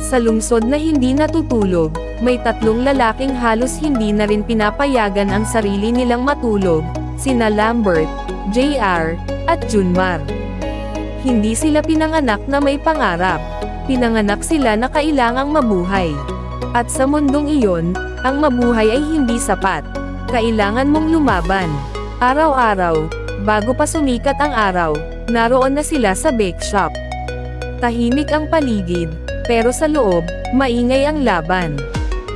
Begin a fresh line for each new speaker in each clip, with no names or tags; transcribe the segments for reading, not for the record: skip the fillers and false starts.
Sa lungsod na hindi natutulog, may tatlong lalaking halos hindi na rin pinapayagan ang sarili nilang matulog, sina Lambert, JR, at Junmar. Hindi sila pinanganak na may pangarap. Pinanganak sila na kailangang mabuhay. At sa mundong iyon, ang mabuhay ay hindi sapat. Kailangan mong lumaban. Araw-araw, bago pa sumikat ang araw, naroon na sila sa bake shop. Tahimik ang paligid, pero sa loob, maingay ang laban.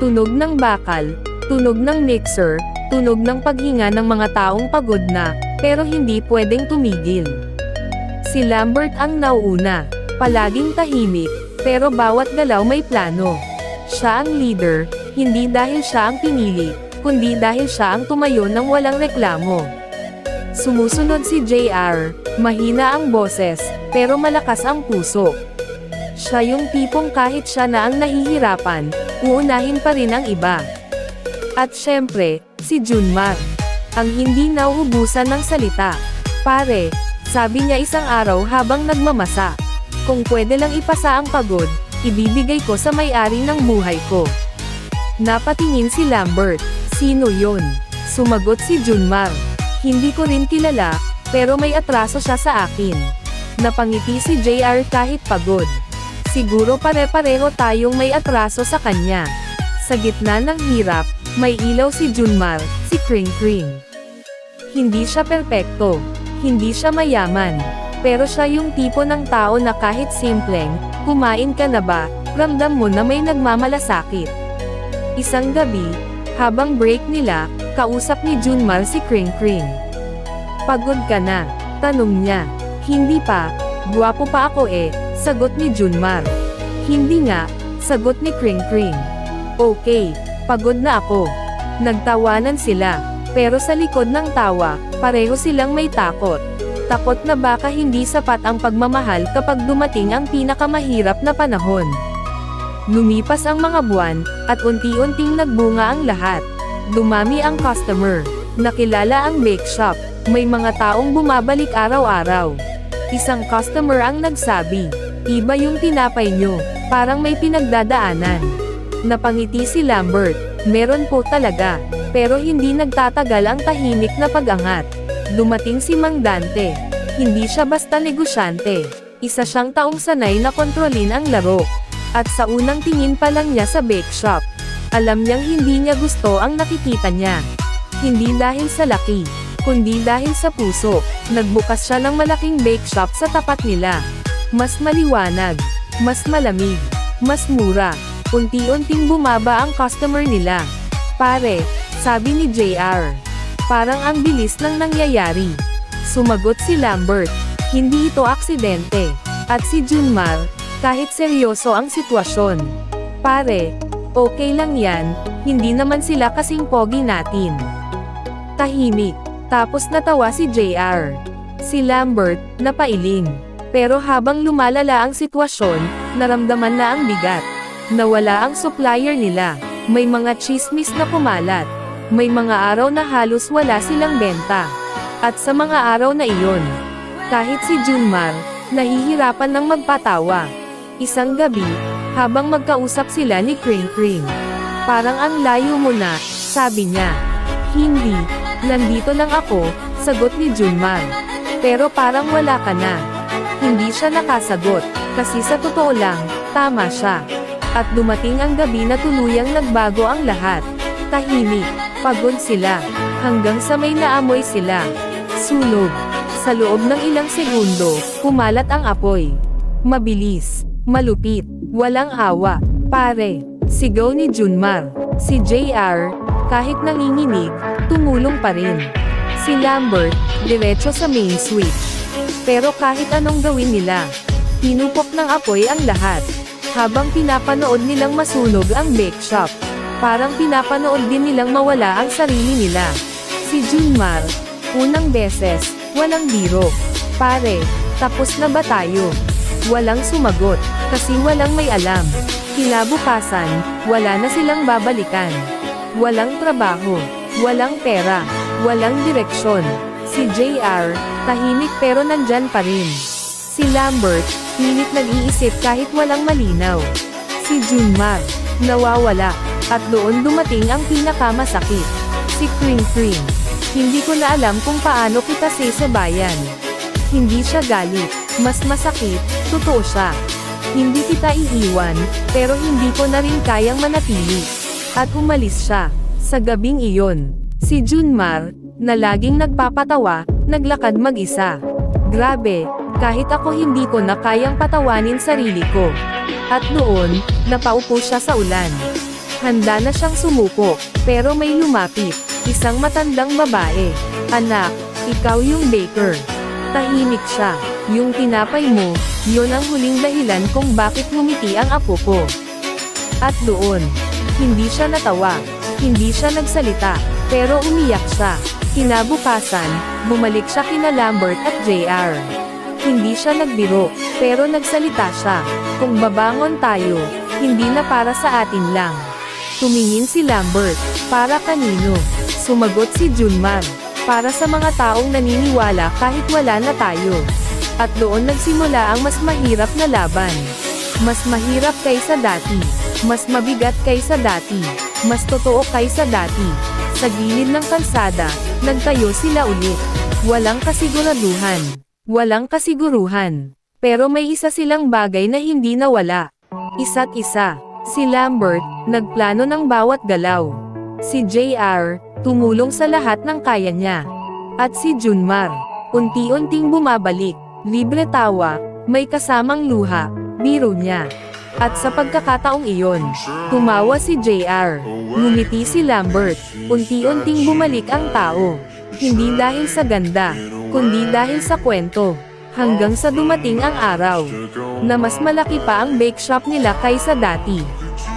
Tunog ng bakal, tunog ng mixer, tunog ng paghinga ng mga taong pagod na, pero hindi pwedeng tumigil. Si Lambert ang nauuna, palaging tahimik, pero bawat galaw may plano. Siya ang leader, hindi dahil siya ang pinili, kundi dahil siya ang tumayo ng walang reklamo. Sumusunod si JR, mahina ang boses, pero malakas ang puso. Siya yung tipong kahit siya na ang nahihirapan, uunahin pa rin ang iba. At syempre, si Junmar, ang hindi nauubusan ng salita. Pare, sabi niya isang araw habang nagmamasa, kung pwede lang ipasa ang pagod, ibibigay ko sa may-ari ng buhay ko. Napatingin si Lambert, sino yon? Sumagot si Junmar, hindi ko rin kilala, pero may atraso siya sa akin. Napangiti si JR kahit pagod. Siguro pare-pareho tayong may atraso sa kanya. Sa gitna ng hirap, may ilaw si Junmar, si Kring Kring. Hindi siya perpekto, hindi siya mayaman, pero siya yung tipo ng tao na kahit simpleng, kumain ka na ba, ramdam mo na may nagmamalasakit. Isang gabi, habang break nila, kausap ni Junmar si Kring Kring. Pagod ka na? Tanong niya. Hindi pa, guwapo pa ako sagot ni Junmar. Hindi nga, sagot ni Kring Kring. Okay, pagod na ako. Nagtawanan sila, pero sa likod ng tawa, pareho silang may takot. Takot na baka hindi sapat ang pagmamahal kapag dumating ang pinakamahirap na panahon. Lumipas ang mga buwan, at unti-unting nagbunga ang lahat. Dumami ang customer. Nakilala ang bake shop. May mga taong bumabalik araw-araw. Isang customer ang nagsabi, iba yung tinapay nyo, parang may pinagdadaanan. Napangiti si Lambert, meron po talaga, pero hindi nagtatagal ang tahimik na pag-angat. Dumating si Mang Dante. Hindi siya basta negosyante. Isa siyang taong sanay na kontrolin ang laro. At sa unang tingin pa lang niya sa bake shop, alam niyang hindi niya gusto ang nakikita niya. Hindi dahil sa laki, kundi dahil sa puso. Nagbukas siya ng malaking bake shop sa tapat nila. Mas maliwanag, mas malamig, mas mura. Unti-unting bumaba ang customer nila. Pare, sabi ni JR. Parang ang bilis ng nangyayari. Sumagot si Lambert, hindi ito aksidente. At si Junmar, kahit seryoso ang sitwasyon. Pare, okay lang yan, hindi naman sila kasing pogi natin. Tahimik, tapos natawa si JR. Si Lambert, napailing. Pero habang lumalala ang sitwasyon, naramdaman na ang bigat. Nawala ang supplier nila. May mga chismis na kumalat. May mga araw na halos wala silang benta. At sa mga araw na iyon, kahit si Junmar, nahihirapan ng magpatawa. Isang gabi, habang magkausap sila ni Kring Kring. Parang ang layo mo na, sabi niya. Hindi, nandito lang ako, sagot ni Junmar. Pero parang wala ka na. Hindi siya nakasagot, kasi sa totoo lang, tama siya. At dumating ang gabi na tuluyang nagbago ang lahat. Tahimik, pagod sila, hanggang sa may naamoy sila. Sunog. Sa loob ng ilang segundo, kumalat ang apoy. Mabilis, malupit, walang awa. Pare, sigaw ni Junmar. Si JR, kahit nanginginig, tumulong pa rin. Si Lambert, diretso sa main switch. Pero kahit anong gawin nila, tinupok ng apoy ang lahat. Habang pinapanood nilang masunog ang bake shop, parang pinapanood din nilang mawala ang sarili nila. Si Junmar, unang beses, walang biro. Pare, tapos na ba tayo? Walang sumagot, kasi walang may alam. Kinabukasan, wala na silang babalikan. Walang trabaho, walang pera, walang direksyon. Si JR, tahimik pero nandyan pa rin. Si Lambert, pilit nag-iisip kahit walang malinaw. Si Junmar, nawawala, at doon dumating ang pinakamasakit. Si Kring Kring. Hindi ko na alam kung paano kita sasabayan. Hindi siya galit, mas masakit, totoo siya. Hindi kita iiwan, pero hindi ko na rin kayang manatili. At umalis siya. Sa gabing iyon, si Junmar, na laging nagpapatawa, naglakad mag-isa. Grabe, kahit ako hindi ko na kayang patawanin sarili ko. At doon, napaupo siya sa ulan. Handa na siyang sumuko, pero may lumapit, isang matandang babae. Anak, ikaw yung baker. Tahimik siya. Yung tinapay mo, yun ang huling dahilan kung bakit ngumiti ang apo ko. At doon, hindi siya natawa, hindi siya nagsalita, pero umiyak siya. Kinabukasan, bumalik siya kina Lambert at JR. Hindi siya nagbiro, pero nagsalita siya. Kung babangon tayo, hindi na para sa atin lang. Tumingin si Lambert, para kanino? Sumagot si Junmar, para sa mga taong naniniwala kahit wala na tayo. At doon nagsimula ang mas mahirap na laban. Mas mahirap kaysa dati. Mas mabigat kaysa dati. Mas totoo kaysa dati. Sa gilid ng kalsada, nagtayo sila ulit. Walang kasiguraduhan. Walang kasiguruhan. Pero may isa silang bagay na hindi nawala. Isa't isa. Si Lambert, nagplano ng bawat galaw. Si JR, tumulong sa lahat ng kaya niya. At si Junmar, unti-unting bumabalik. Libre tawa, may kasamang luha, biro niya. At sa pagkakataong iyon, tumawa si JR. Ngumiti si Lambert, unti-unting bumalik ang tao. Hindi dahil sa ganda, kundi dahil sa kwento. Hanggang sa dumating ang araw, na mas malaki pa ang bake shop nila kaysa dati.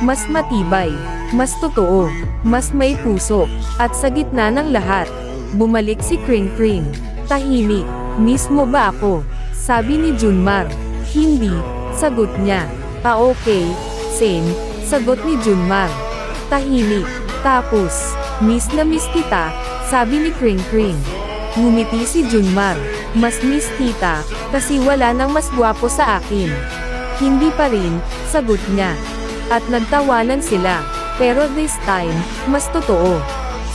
Mas matibay, mas totoo, mas may puso, at sa gitna ng lahat, bumalik si Kring Kring. Tahimik, miss mo ba ako? Sabi ni Junmar. Hindi, sagot niya. Okay, same, sagot ni Junmar. Tahimik, tapos, miss na miss kita, sabi ni Kring Kring. Ngumiti si Junmar. Mas miss kita, kasi wala nang mas gwapo sa akin. Hindi pa rin, sagot niya. At nagtawanan sila. Pero this time, mas totoo.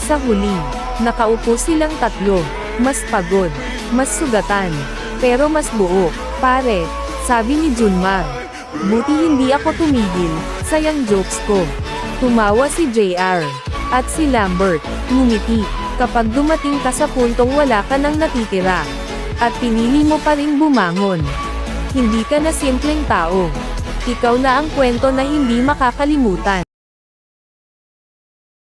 Sa huli, nakaupo silang tatlo. Mas pagod, mas sugatan, pero mas buo. Pare, sabi ni Junmar. Buti hindi ako tumigil, sayang jokes ko. Tumawa si JR. At si Lambert, ngumiti. Kapag dumating ka sa puntong wala ka nang natitira. At pinili mo pa ring bumangon. Hindi ka na simpleng tao. Ikaw na ang kwento na hindi makakalimutan.